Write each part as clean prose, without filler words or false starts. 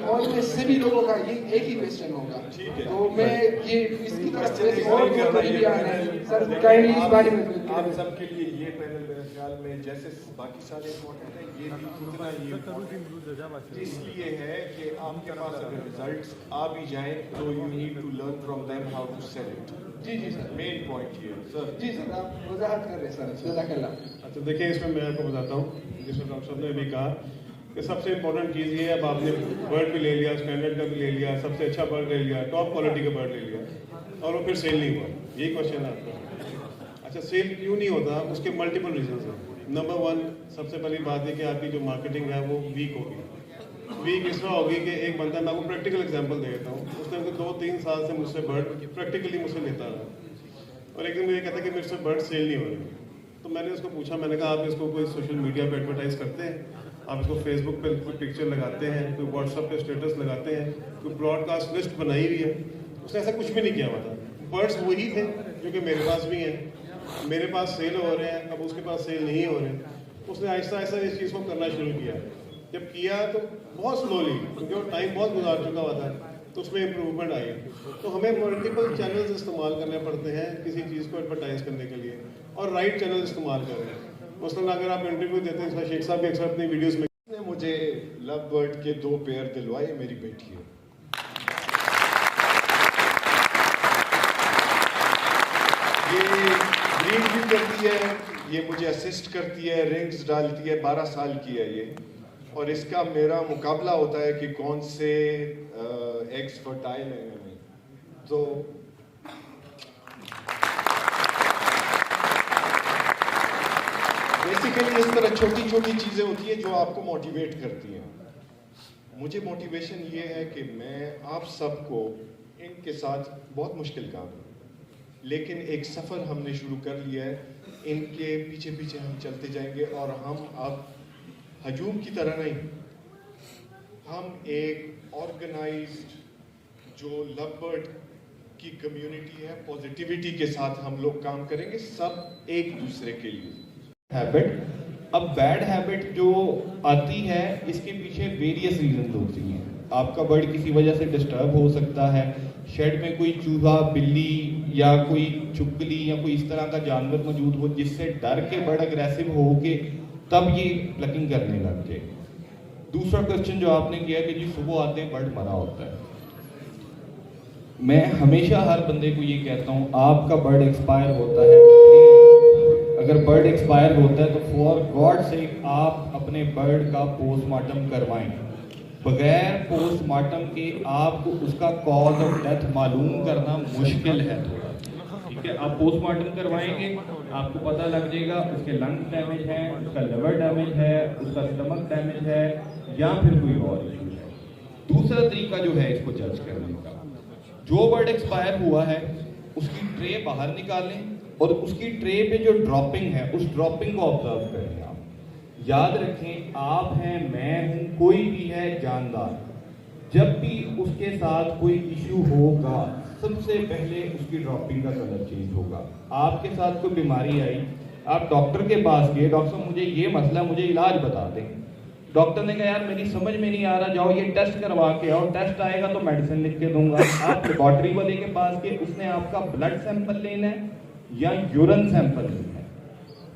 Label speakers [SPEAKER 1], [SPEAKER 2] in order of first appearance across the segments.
[SPEAKER 1] और में सभी लोगों का ये एक ही क्वेश्चन होगा, तो मैं ये इसकी तरफ से और भी आना है सर, काइंडली इस बारे में
[SPEAKER 2] आप सबके लिए ये पैनल मेरे ख्याल में जैसे बाकी सारे इम्पोर्टेंट है, ये भी उतना ही इम्पोर्टेंट इसलिए है कि आपके पास अगर रिजल्ट्स आ भी जाएं तो you need to learn from them how to sell it.
[SPEAKER 1] जी जी सर,
[SPEAKER 2] मेन पॉइंट ये सर।
[SPEAKER 1] जी सर, आप वजाहत कर रहे हैं सर, जज़ाकल्लाह।
[SPEAKER 3] अच्छा देखिए, इसमें मैं आपको बताता हूँ, जिसमें डॉक्टर साहब ने भी कहा कि सबसे इम्पोर्टेंट चीज़ ये है, अब आपने बर्ड भी ले लिया, स्टैंडर्ड का भी ले लिया, सबसे अच्छा बर्ड ले लिया, टॉप क्वालिटी का बर्ड ले लिया, और वो फिर सेल नहीं हुआ। यही क्वेश्चन है आपका। अच्छा, सेल क्यों नहीं होता? उसके मल्टीपल रीजन हैं। नंबर 1 सबसे पहली बात है कि आपकी जो मार्केटिंग है वो वीक होगी। वीक इस तरह होगी कि एक बंदा, मैं आपको प्रैक्टिकल एग्जांपल दे देता हूँ, उसने 2-3 साल से मुझसे बर्ड प्रैक्टिकली मुझसे लेता रहा, और एक दिन मुझे कहता कि मेरे से बर्ड सेल नहीं हो रहे। तो मैंने उसको पूछा, मैंने कहा आप इसको कोई सोशल मीडिया पे एडवर्टाइज करते हैं? आप इसको फेसबुक पे कोई पिक्चर लगाते हैं, कोई व्हाट्सएप पे स्टेटस लगाते हैं, कोई ब्रॉडकास्ट लिस्ट बनाई हुई है? उसने ऐसा कुछ भी नहीं किया हुआ था। बर्ड्स वही थे जो कि मेरे पास भी हैं, मेरे पास सेल हो रहे हैं, अब उसके पास सेल नहीं हो रहे हैं। उसने आहिस्ता आहिस्ता इस चीज़ को करना शुरू किया। जब किया तो बहुत स्लोली, क्योंकि वो टाइम बहुत गुजार चुका हुआ था, तो उसमें इम्प्रूवमेंट आई। तो हमें मल्टीपल चैनल्स इस्तेमाल करने पड़ते हैं किसी चीज़ को एडवर्टाइज करने के लिए, और राइट चैनल इस्तेमाल करें। मसलन अगर आप इंटरव्यू देते हैं, शेख साहब भी अक्सर अपनी वीडियोस में
[SPEAKER 2] मुझे लव बर्ड के 2 पेयर दिलवाए, मेरी बेटी है। ये ब्रीड भी करती है, ये मुझे असिस्ट करती है, रिंग्स डालती है, 12 साल की है ये, और इसका मेरा मुकाबला होता है कि कौन से एग्स फर्टाइल हैं। तो बेसिकली इस तरह छोटी छोटी चीज़ें होती हैं जो आपको मोटिवेट करती हैं। मुझे मोटिवेशन ये है कि मैं आप सबको इनके साथ, बहुत मुश्किल काम है लेकिन एक सफ़र हमने शुरू कर लिया है, इनके पीछे पीछे हम चलते जाएंगे, और हम अब हजूम की तरह नहीं, हम एक ऑर्गेनाइज्ड जो लव बर्ड की कम्युनिटी है, पॉजिटिविटी के साथ हम लोग काम करेंगे, सब एक दूसरे के लिए।
[SPEAKER 4] हैबिट, अब बैड हैबिट जो आती है इसके पीछे वेरियस रीजन होती हैं। आपका बर्ड किसी वजह से डिस्टर्ब हो सकता है, शेड में कोई चूहा, बिल्ली या कोई चुपकली या कोई इस तरह का जानवर मौजूद हो जिससे डर के बर्ड अग्रेसिव हो के तब ये प्लकिंग करने लग जाए। दूसरा क्वेश्चन जो आपने किया कि जी सुबह आते हैं बर्ड मरा होता है, मैं हमेशा हर बंदे को ये कहता हूँ, आपका बर्ड एक्सपायर होता है, अगर बर्ड एक्सपायर होता है तो फॉर गॉड सेक आप अपने बर्ड का पोस्टमार्टम करवाएं। बगैर पोस्टमार्टम के आपको उसका कॉज ऑफ डेथ मालूम करना मुश्किल है थोड़ा, ठीक है? आप पोस्टमार्टम करवाएंगे, आपको पता लग जाएगा उसके लंग्स डैमेज है, उसका लिवर डैमेज है, उसका स्टमक डैमेज है, या फिर कोई और इशू है। दूसरा तरीका जो है इसको जज करने का, जो बर्ड एक्सपायर हुआ है उसकी ट्रे बाहर निकालें और उसकी ट्रे पे जो ड्रॉपिंग है उस ड्रॉपिंग को ऑब्जर्व करें। आप याद रखें, आप हैं, मैं हूं, कोई भी है जानदार, जब भी उसके साथ कोई इश्यू होगा सबसे पहले उसकी ड्रॉपिंग का कलर चेंज होगा। आपके साथ कोई बीमारी आई, आप डॉक्टर के पास गए, डॉक्टर साहब मुझे ये मसला, मुझे इलाज बता दें। डॉक्टर ने कहा यार मेरी समझ में नहीं आ रहा, जाओ ये टेस्ट करवा के आओ, टेस्ट आएगा तो मेडिसिन लिख के दूंगा। आप लेबॉर्ट्री वाले के पास गए, उसने आपका ब्लड सैंपल लेना है या यूरिन सैंपल लेना है,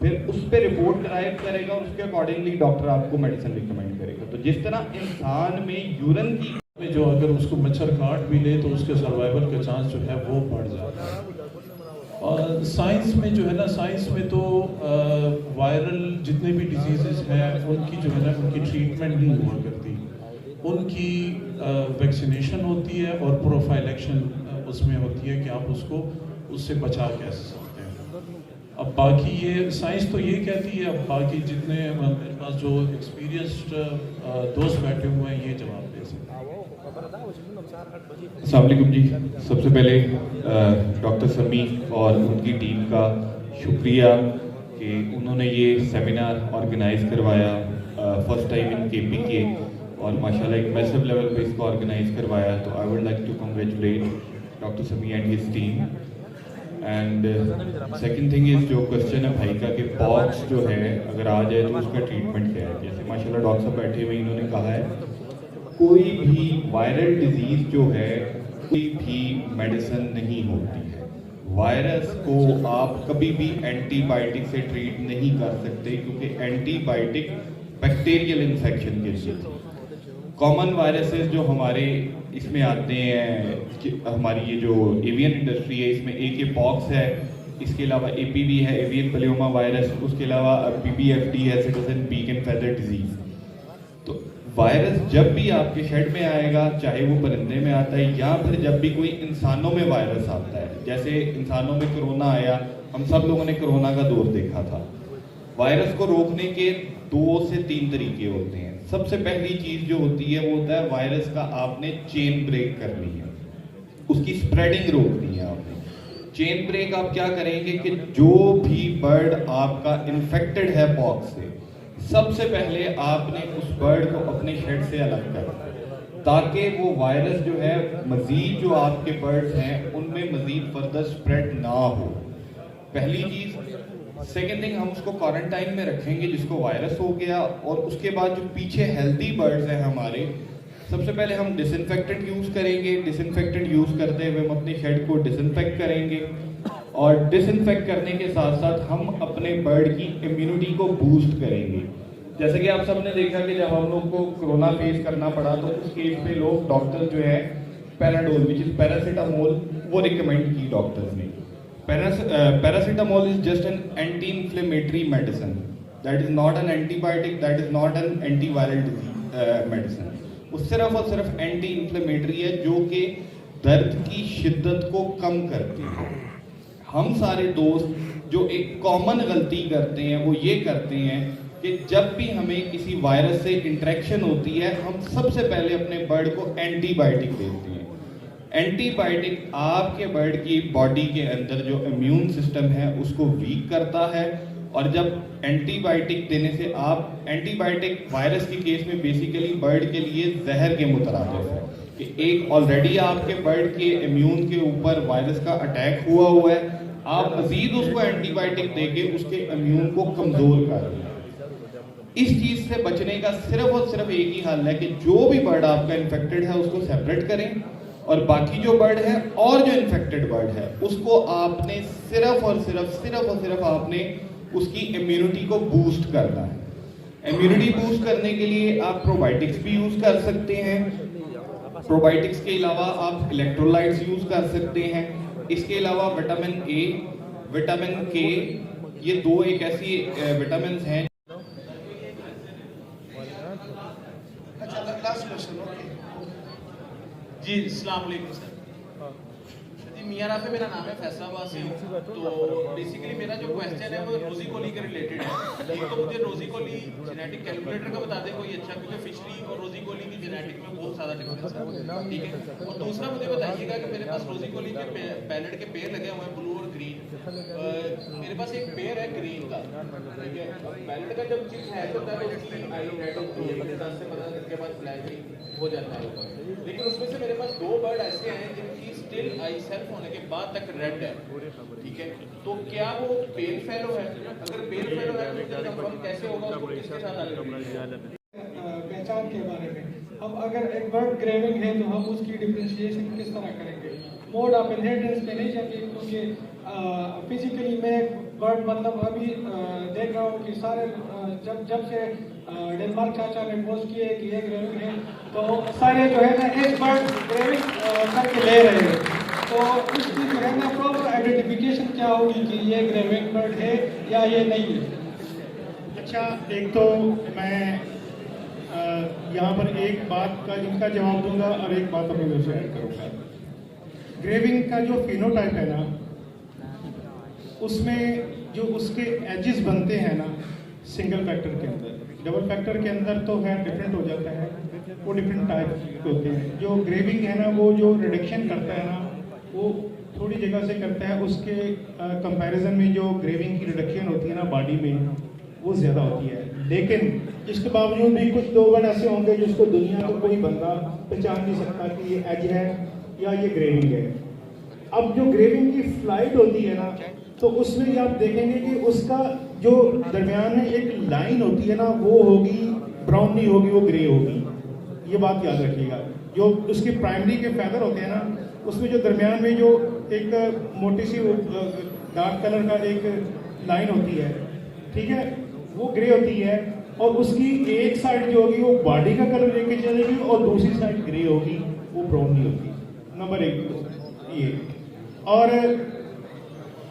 [SPEAKER 4] फिर उस पर रिपोर्ट ड्राइव करेगा और उसके अकॉर्डिंगली डॉक्टर आपको मेडिसिन रिकमेंड करेगा। तो जिस तरह इंसान में यूरिन की
[SPEAKER 5] जो अगर उसको मच्छर काट भी ले तो उसके सर्वाइवल का चांस जो है वो बढ़ जाता है। और साइंस में जो है ना, साइंस में तो वायरल जितने भी डिजीजेस हैं उनकी जो है ना उनकी ट्रीटमेंट नहीं हुआ करती, उनकी वैक्सीनेशन होती है और प्रोफाइलेक्शन उसमें होती है कि आप उसको उससे बचा कैसे सकते हैं। अब बाकी ये साइंस तो ये कहती है, अब बाकी जितने मेरे पास जो एक्सपीरियंस्ड दोस्त बैठे हुए हैं ये जवाब दे सकते हैं।
[SPEAKER 4] अस्सलाम वालेकुम जी, सबसे पहले डॉक्टर समी और उनकी टीम का शुक्रिया कि उन्होंने ये सेमिनार ऑर्गेनाइज करवाया फर्स्ट टाइम इन KPK, और माशाल्लाह एक मैसिव लेवल पे इसको ऑर्गेनाइज करवाया। तो I would like to congratulate doctor Sami and his team. And second thing is, जो क्वेश्चन है भाई का कि पॉक्स जो है अगर आ जाए तो उसका ट्रीटमेंट क्या है, जैसे माशाल्लाह डॉक्टर साहब बैठे हुए इन्होंने कहा है कोई भी वायरल डिजीज जो है कोई भी मेडिसिन नहीं होती है। वायरस को आप कभी भी एंटीबायोटिक से ट्रीट नहीं कर सकते, क्योंकि एंटीबायोटिक बैक्टीरियल इन्फेक्शन के लिए। कॉमन वायरसेस जो हमारे इसमें आते हैं, हमारी ये जो एवियन इंडस्ट्री है इसमें एक पॉक्स है, इसके अलावा एपीवी है, एवियन पलेओमा वायरस, उसके अलावा पीबीएफडी है, psittacine beak and feather disease. तो वायरस जब भी आपके शेड में आएगा, चाहे वो परिंदे में आता है या फिर जब भी कोई इंसानों में वायरस आता है, जैसे इंसानों में कोरोना आया, हम सब लोगों ने कोरोना का दौर देखा था। वायरस को रोकने के 2 से 3 तरीके होते हैं। सबसे पहली चीज जो होती है वो होता है वायरस का आपने चेन ब्रेक करनी है, उसकी स्प्रेडिंग रोकनी है आपने। चेन ब्रेक आप क्या करेंगे कि जो भी बर्ड आपका इन्फेक्टेड है पॉक्स से, सबसे पहले आपने उस बर्ड को अपने शेड से अलग करना है, ताकि वो वायरस जो है मजीद जो आपके बर्ड्स हैं उनमें मजीद फर्दर स्प्रेड ना हो। पहली चीज। सेकेंड थिंग, हम उसको क्वारंटाइन में रखेंगे जिसको वायरस हो गया, और उसके बाद जो पीछे हेल्दी बर्ड्स हैं हमारे, सबसे पहले हम डिसइंफेक्टेंट यूज करेंगे। डिसइंफेक्टेंट यूज करते हुए हम अपने शेड को डिसइंफेक्ट करेंगे, और डिसइंफेक्ट करने के साथ साथ हम अपने बर्ड की इम्यूनिटी को बूस्ट करेंगे। जैसे कि आप सबने देखा कि जब हम लोग को कोरोना फेस करना पड़ा तो उस केस पे लोग डॉक्टर जो है पैराडोल विच इज पैरासीटामोल वो रिकमेंड की डॉक्टर्स ने। Paracetamol is just an anti-inflammatory medicine. That is not an antibiotic. That is not an antiviral disease medicine. वो सिर्फ और सिर्फ एंटी इन्फ्लेमेटरी है जो कि दर्द की शिद्दत को कम करती है। हम सारे दोस्त जो एक कॉमन गलती करते हैं वो ये करते हैं कि जब भी हमें किसी वायरस से इंटरेक्शन होती है हम सबसे पहले अपने बर्ड को एंटीबायोटिक देते हैं। एंटीबायोटिक आपके बर्ड की बॉडी के अंदर जो इम्यून सिस्टम है उसको वीक करता है, और जब एंटीबायोटिक देने से आप एंटीबायोटिक वायरस के केस में बेसिकली बर्ड के लिए जहर के मुतरादिफ है कि एक ऑलरेडी आपके बर्ड के इम्यून के ऊपर वायरस का अटैक हुआ है, आप मजीद उसको एंटीबायोटिक देके उसके इम्यून को कमजोर कर रहे हैं। इस चीज से बचने का सिर्फ और सिर्फ एक ही हल है कि जो भी बर्ड आपका इन्फेक्टेड है उसको सेपरेट करें, और बाकी जो बर्ड है और जो इन्फेक्टेड बर्ड है उसको आपने सिर्फ और सिर्फ आपने उसकी इम्यूनिटी को बूस्ट करना है। इम्यूनिटी बूस्ट करने के लिए आप प्रोबायोटिक्स भी यूज कर सकते हैं। प्रोबायोटिक्स के अलावा आप इलेक्ट्रोलाइट्स यूज कर सकते हैं। इसके अलावा विटामिन ए, विटामिन के, ये 2 एक ऐसी विटामिन हैं।
[SPEAKER 1] अच्छा, लास्ट क्वेश्चन। ओके
[SPEAKER 6] जी, अस्सलाम वालेकुम सर। जी, मियां राफे मेरा नाम है, फैसलाबाद से हूँ। तो बेसिकली मेरा जो क्वेश्चन है वो रोजी कोली के रिलेटेड है। एक तो मुझे रोजी कोली जेनेटिक कैलकुलेटर का बता दें कोई अच्छा, क्योंकि फिशरी और रोजी कोली की जेनेटिक में बहुत ज़्यादा डिफरेंस है, ठीक है। और दूसरा मुझे बताइएगा कि मेरे पास रोजी कोली के पैलेट के पेड़ लगे हुए हैं, ब्लू और ग्रीन। मेरे पास एक पेड़ है ग्रीन का, ठीक है। पैलेट का जब चिप हैच होता है उसकी आई रेड होती है, 10 से 15 दिन के बाद ब्लैक हो जाता है। लेकिन उसमें से मेरे पास 2 बर्ड ऐसे हैं जिनकी स्टिल आई सेल्फ होने के बाद तक रेड है, ठीक है। तो क्या वो पेल फेलो है? अगर पेल फेलो है तो मुझे कंफर्म कैसे होगा, उसको किसके साथ आने
[SPEAKER 7] पहचान के बारे में। अब अगर एक बर्ड ग्रेविंग है तो हम उसकी डिफरेंशिएशन किस तरह करेंगे? मोड ऑफ इनहेरिटेंस पे नहीं जाएंगे, क्योंकि फिजिकली मैं बर्ड मतलब अभी देख रहा हूँ कि सारे जब से डेनमार्क चाचा ने पोस्ट किए कि ये ग्रेविंग है तो सारे जो है ना एक बर्ड ग्रेविंग करके ले रहे हैं। तो उसकी जो है ना प्रॉपर आइडेंटिफिकेशन क्या होगी कि ये ग्रेविंग बर्ड है या ये नहीं है?
[SPEAKER 8] अच्छा, एक तो मैं यहाँ पर एक बात का इनका जवाब दूंगा और एक बात अपनी तरफ से ऐड करूँगा। ग्रेविंग का जो फिनोटाइप है ना, उसमें जो उसके एजेस बनते हैं ना सिंगल फैक्टर के अंदर, डबल फैक्टर के अंदर तो है डिफरेंट हो जाता है, वो डिफरेंट टाइप के होते हैं। जो ग्रेविंग है ना वो जो रिडक्शन करता है ना वो थोड़ी जगह से करता है, उसके कंपैरिजन में जो ग्रेविंग की रिडक्शन होती है ना बॉडी में वो ज़्यादा होती है। लेकिन इसके बावजूद भी कुछ 2 बर्ड ऐसे होंगे जिसको दुनिया का कोई बंदा पहचान नहीं सकता कि ये एज है या ये ग्रेविंग है। अब जो ग्रेविंग की फ्लाइट होती है ना तो उसमें ये आप देखेंगे कि उसका जो दरमियान में एक लाइन होती है ना वो होगी ब्राउन नहीं होगी, वो ग्रे होगी। ये बात याद रखिएगा। जो उसके प्राइमरी के फैदर होते हैं ना, उसमें जो दरमियान में जो एक मोटी सी डार्क कलर का एक लाइन होती है, ठीक है, वो ग्रे होती है, और उसकी एक साइड जो होगी वो बॉडी का कलर लेके चलेगी और दूसरी साइड ग्रे होगी, वो ब्राउन नहीं होगी। नंबर 1 ये। और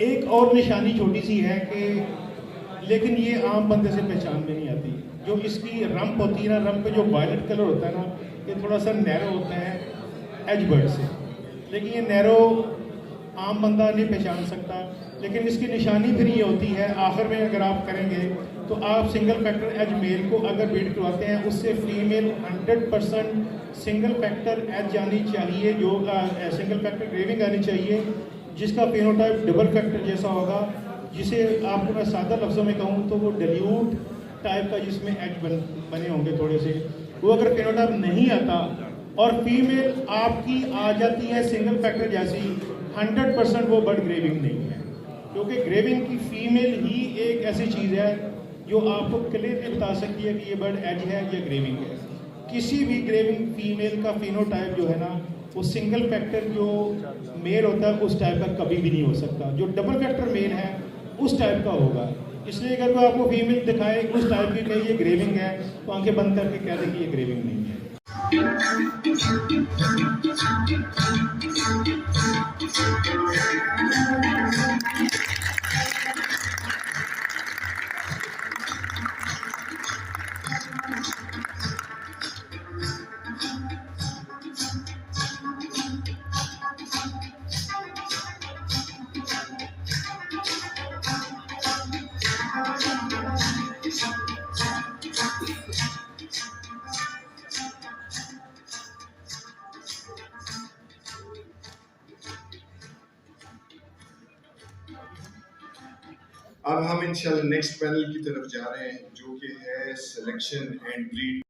[SPEAKER 8] एक और निशानी छोटी सी है कि, लेकिन ये आम बंदे से पहचान में नहीं आती, जो इसकी रंप होती है ना, रंप पे जो वायलेट कलर होता है ना, ये थोड़ा सा नैरो होता है एज बर्ड से, लेकिन ये नैरो आम बंदा नहीं पहचान सकता। लेकिन इसकी निशानी फिर ये होती है, आखिर में अगर आप करेंगे तो आप सिंगल फैक्टर एज मेल को अगर बीट करवाते हैं, उससे फीमेल 100% सिंगल फैक्टर एज आनी चाहिए, जो सिंगल फैक्टर ग्रेविंग आनी चाहिए, जिसका फेनोटाइप डबल फैक्टर जैसा होगा, जिसे आपको मैं सादा लफ्ज़ों में कहूँ तो वो डेल्यूट टाइप का, जिसमें एज बने होंगे थोड़े से। वो अगर फेनोटाइप नहीं आता और फीमेल आपकी आ जाती है सिंगल फैक्टर जैसी, 100% वो बर्ड ग्रेविंग नहीं है, क्योंकि ग्रेविंग की फीमेल ही एक ऐसी चीज़ है जो आपको क्लियरली बता सकती है कि ये बर्ड एज है या ग्रेविंग है। किसी भी ग्रेविंग फीमेल का फिनोटाइप जो है ना, वो सिंगल फैक्टर जो मेल होता है उस टाइप का कभी भी नहीं हो सकता, जो डबल फैक्टर मेल है उस टाइप का होगा। इसलिए अगर कोई आपको फीमेल दिखाए उस टाइप की कहीं ये ग्रेविंग है, तो आंखें बंद करके कह दे कि ये ग्रेविंग नहीं है।
[SPEAKER 2] अब हम इंशाल्लाह नेक्स्ट पैनल की तरफ जा रहे हैं, जो कि है सिलेक्शन एंड ब्रीड।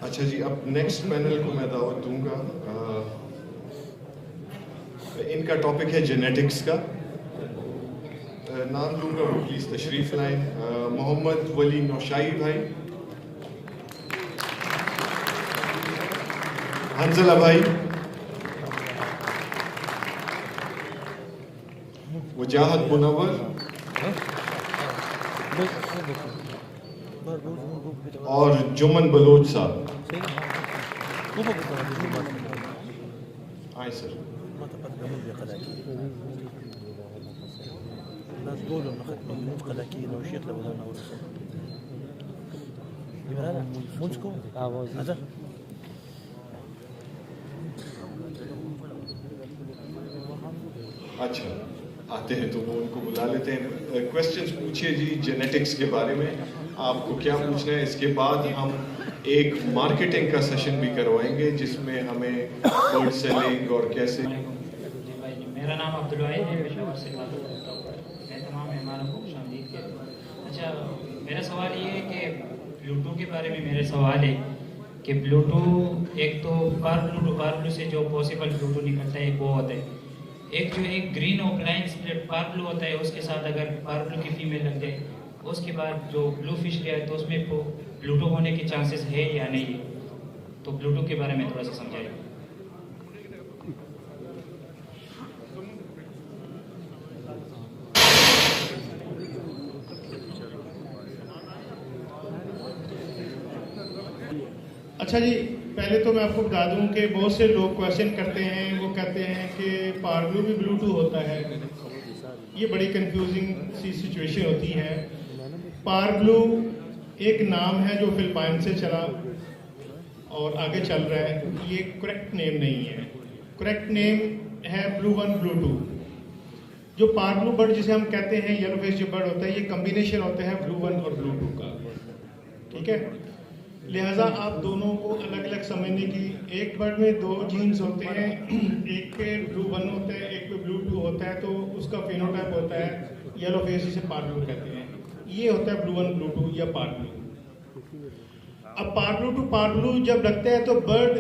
[SPEAKER 2] अच्छा जी, अब नेक्स्ट पैनल को मैं दावत दूंगा। इनका टॉपिक है जेनेटिक्स का। नाम दूंगा वो प्लीज तशरीफ लाएं। मोहम्मद वली नौशाई भाई, हंजला भाई, वजाहत मुनव्वर और जुमन बलोच साहब। आए सर। अच्छा, आते हैं तो वो उनको बुला लेते हैं। क्वेश्चंस पूछिए जी जेनेटिक्स के बारे में, आपको क्या पूछना है। इसके बाद हम एक मार्केटिंग का सेशन भी करवाएंगे, जिसमें हमें बर्ड सेलिंग और कैसे।
[SPEAKER 9] मेरा नाम अब्दुल वाहिद है, पेशावर से ताल्लुक़ रखता हूँ। मैं तमाम मेहमानों को खुशामदीद कहता हूँ। अच्छा, मेरा सवाल ये है कि प्लूटो के बारे में मेरे सवाल है कि प्लूटो, एक तो कार्ब्लू से जो पॉसिबल प्लूटो निकलता है वो होता है, एक जो एक ग्रीन ऑकलाइन स्प्लिट कार्ब्लू होता है, उसके साथ अगर कार्ब्लू की फीमेल लग जाए उसके बाद जो ब्लू फिश लिया है तो उसमें ब्लूटूथ होने के चांसेस है या नहीं है, तो ब्लूटूथ के बारे में थोड़ा सा समझाइए।
[SPEAKER 8] अच्छा जी, पहले तो मैं आपको बता दूं कि बहुत से लोग क्वेश्चन करते हैं, वो कहते हैं कि पावर ब्लू भी ब्लूटूथ होता है। ये बड़ी कंफ्यूजिंग सी सिचुएशन होती है। पावर ब्लू एक नाम है जो फिलिपाइन से चला और आगे चल रहा है, ये करेक्ट नेम नहीं है। करेक्ट नेम है ब्लू वन ब्लू टू। जो पावर ब्लू बर्ड जिसे हम कहते हैं, येलो फेस जो बर्ड होता है, ये कम्बिनेशन होता है ब्लू वन और ब्लू टू का, ठीक है। लिहाजा आप दोनों को अलग अलग समझने की, एक बर्ड में दो जीन्स होते हैं, एक पे ब्लू वन होता है, एक पे ब्लू टू होता है, तो उसका फेनोटाइप होता है येलो फेस, जिसे पावर ब्लू कहते हैं। ये होता है ब्लू वन ब्लू टू या पावर ब्लू। अब power blue two power blue जब लगता है तो बर्ड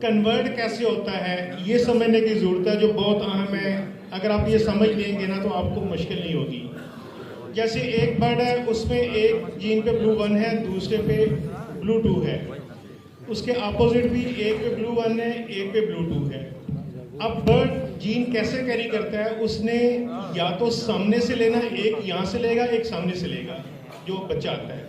[SPEAKER 8] कन्वर्ट कैसे होता है ये समझने की जरूरत है, जो बहुत अहम है। अगर आप ये समझ लेंगे ना तो आपको मुश्किल नहीं होगी। जैसे एक बर्ड है, उसमें एक जीन पे ब्लू वन है, दूसरे पे ब्लू टू है, उसके अपोजिट भी एक पे ब्लू वन है, एक पे ब्लू टू है। अब बर्ड जीन कैसे कैरी करता है, उसने या तो सामने से लेना, एक यहाँ से लेगा, एक सामने से लेगा जो बच्चा आता है,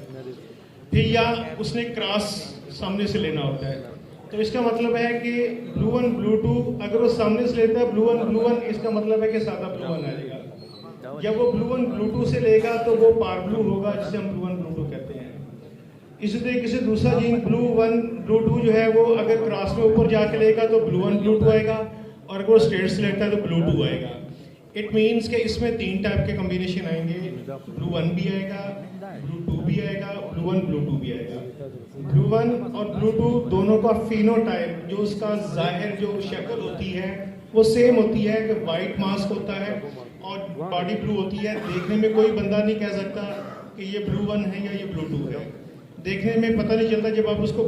[SPEAKER 8] फिर या उसने क्रॉस सामने से लेना होता है। तो इसका मतलब है कि ब्लू वन ब्लू टू, अगर वो सामने से लेता है ब्लू वन, इसका मतलब है कि सादा ब्लू वन आएगा। जब वो ब्लू वन ब्लू टू से लेगा तो वो पावर ब्लू होगा, जिसे हम ब्लू वन ब्लू टू कहते हैं। इसी तरीके से दूसरा gene blue one blue two जो है, वो अगर क्रॉस में ऊपर जाके लेगा तो ब्लू वन ब्लू टू आएगा, और अगर वो स्ट्रेट से लेता है तो ब्लू टू आएगा। इट मीन्स कि इसमें 3 टाइप के कॉम्बिनेशन आएंगे, ब्लू वन भी आएगा, ब्लू टू भी आएगा, ब्लू वन ब्लू टू भी आएगा। ब्लू वन और ब्लू टू दोनों का फिनोटाइप, जो उसका जाहिर जो शक्ल होती है वो सेम होती है कि वाइट मास्क होता है और बॉडी ब्लू होती है। देखने में कोई बंदा नहीं कह सकता कि ये ब्लू वन है या ये ब्लू टू है। देखने में पता नहीं चलता, जब आप उसको